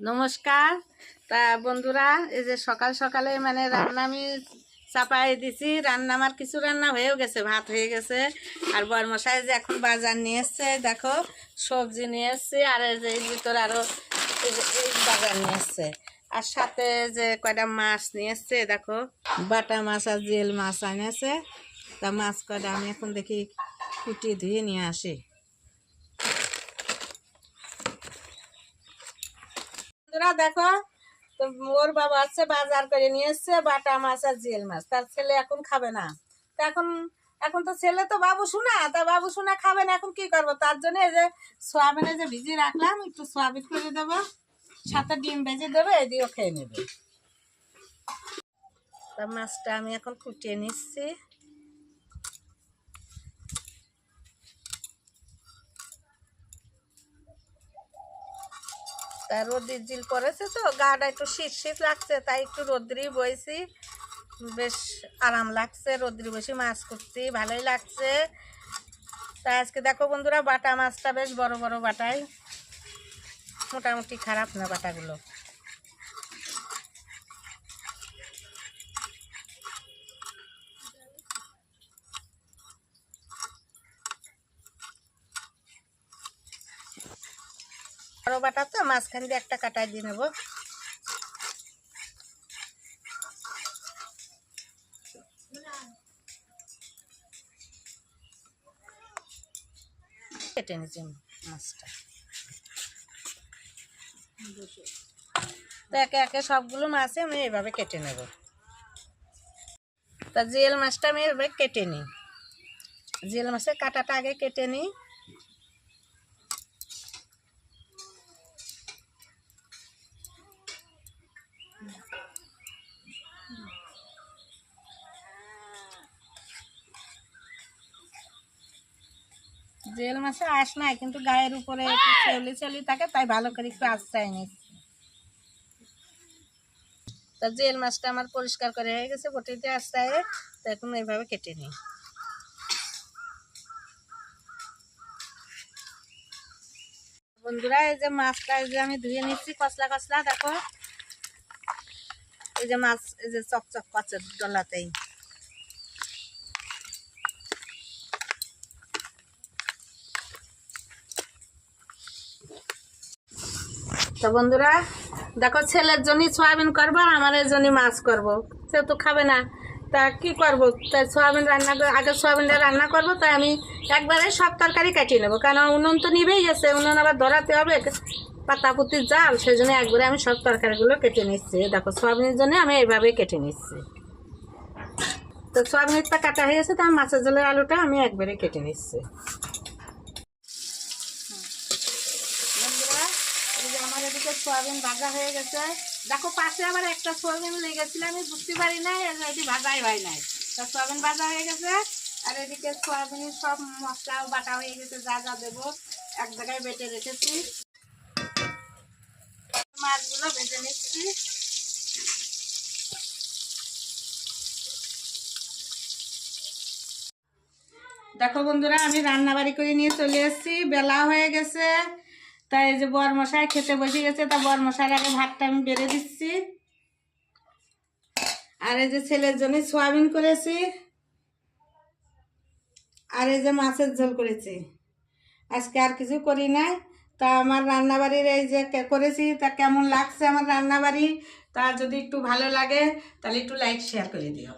নমস্কার। তা বন্ধুরা, এই যে সকাল সকালে মানে রান্না আমি চাপাই দিছি। রান্না আমার কিছু রান্না হয়েও গেছে, ভাত হয়ে গেছে। আর বরমশাই যে এখন বাজার নিয়ে এসছে, দেখো সবজি নিয়ে এসছে। আর এই যে এর ভিতরে আরও এই বাজার নিয়ে এসছে। আর সাথে যে কয়টা মাছ নিয়ে এসছে, দেখো বাটা মাছ আর জেল মাছ আনেছে। তা মাছ কয়টা আমি এখন দেখি কুটি ধুয়ে নিয়ে আসি। দেখো, তো ওর বাবা আছে বাজার করে নিয়ে এসছে বাটা মাছ আর জিয়েল মাছ। তার ছেলে এখন খাবে না। তা এখন এখন তো ছেলে তো বাবু শোনা, তা বাবু শোনা খাবে না। এখন কি করবো? তার জন্য এই যে সোয়াবিনে যে ভিজিয়ে রাখলাম, একটু সোয়াবিন করে দেবো, সাথে ডিম ভেজে দেবো, এদিকেও খেয়ে নেবে। তা মাছটা আমি এখন কুটিয়ে নিচ্ছি। তা রোদ্রির জিল পড়েছে তো গাটা একটু শীত শীত লাগছে, তাই একটু রোদ্রি বইছি, বেশ আরাম লাগছে। রোদ্রি বসে মাছ করছি, ভালোই লাগছে। তা আজকে দেখো বন্ধুরা, বাটা মাছটা বেশ বড় বড় বাটাই, মোটামুটি খারাপ না বাটাগুলো। বড় বাটা তো মাঝখান দিয়ে একটা কাটাই দিয়ে নেবো। কেটে নিচ্ছি মাছটা। তো একে একে সবগুলো মাছে আমি এইভাবে কেটে নেব। তা জিয়েল মাছটা আমি এভাবে কেটে নিই। জিয়েল মাছের কাঁটাটা আগে কেটে নিই। জিয়েল মাছে আঁশ নাই, কিন্তু গায়ের উপরে একটু চেলি চেলি থাকে, তাই ভালো করে একটু আঁচড়াই নিচ্ছি। তা জিয়েল মাছটা আমার পরিষ্কার করে হয়ে গেছে, বটিতে আঁচড়ায়। তো এখন এইভাবে কেটে নিই। বন্ধুরা, এই যে মাছটা এই যে আমি ধুয়ে নিচ্ছি কচলা কচলা, দেখো এই যে মাছ এই যে চকচক করছে ডলাতেই। তো বন্ধুরা দেখো, ছেলের জন্যই সয়াবিন করবো আর আমার জন্যই মাছ করবো। সে তো খাবে না, তা কি করবো? তাই সয়াবিন রান্না করে আগে সয়াবিনটা রান্না করবো। তাই আমি একবারে সব তরকারি কাটিয়ে নেবো, কারণ উনুন তো নিবেই গেছে, উনুন আবার ধরাতে হবে, পাতাপুতির জাল। সেই জন্য একবারে আমি সব তরকারিগুলো কেটে নিচ্ছি। দেখো সয়াবিনের জন্য আমি এইভাবে কেটে নিচ্ছি। তো সয়াবিনটা কাটা হয়ে গেছে, তো আমি মাছের ঝোলের আলুটা আমি একবারে কেটে নিচ্ছি। আমার এদিকে সোয়াবিন ভাজা হয়ে গেছে। দেখো পাশে আবার একটা সোয়াবিন লেগেছিল, আমি বুঝতে পারি নাই, এটি ভাজাই হয় নাই। তা সোয়াবিন ভাজা হয়ে গেছে। আর এদিকে সোয়াবিনের সব মশলাও বাটা হয়ে গেছে, যা যা দেবো এক জায়গায় বেটে রেখেছি। মাছগুলো ভেজে নিচ্ছি। দেখো বন্ধুরা, আমি রান্না বাড়ি করে নিয়ে চলে এসেছি, বেলা হয়ে গেছে। তাই এই যে বরমশাই খেতে বসে গেছে, তা বরমশাইয়ের আগে ভাতটা আমি বেড়ে দিচ্ছি। আর এই যে ছেলের জন্য সোয়াবিন করেছি, আর এই যে মাছের ঝোল করেছি। আজকে আর কিছু করি নাই। তা আমার রান্নাবাড়ির এই যে করেছি, তা কেমন লাগছে আমার রান্নাবাড়ি, তা যদি একটু ভালো লাগে তাহলে একটু লাইক শেয়ার করে দিও।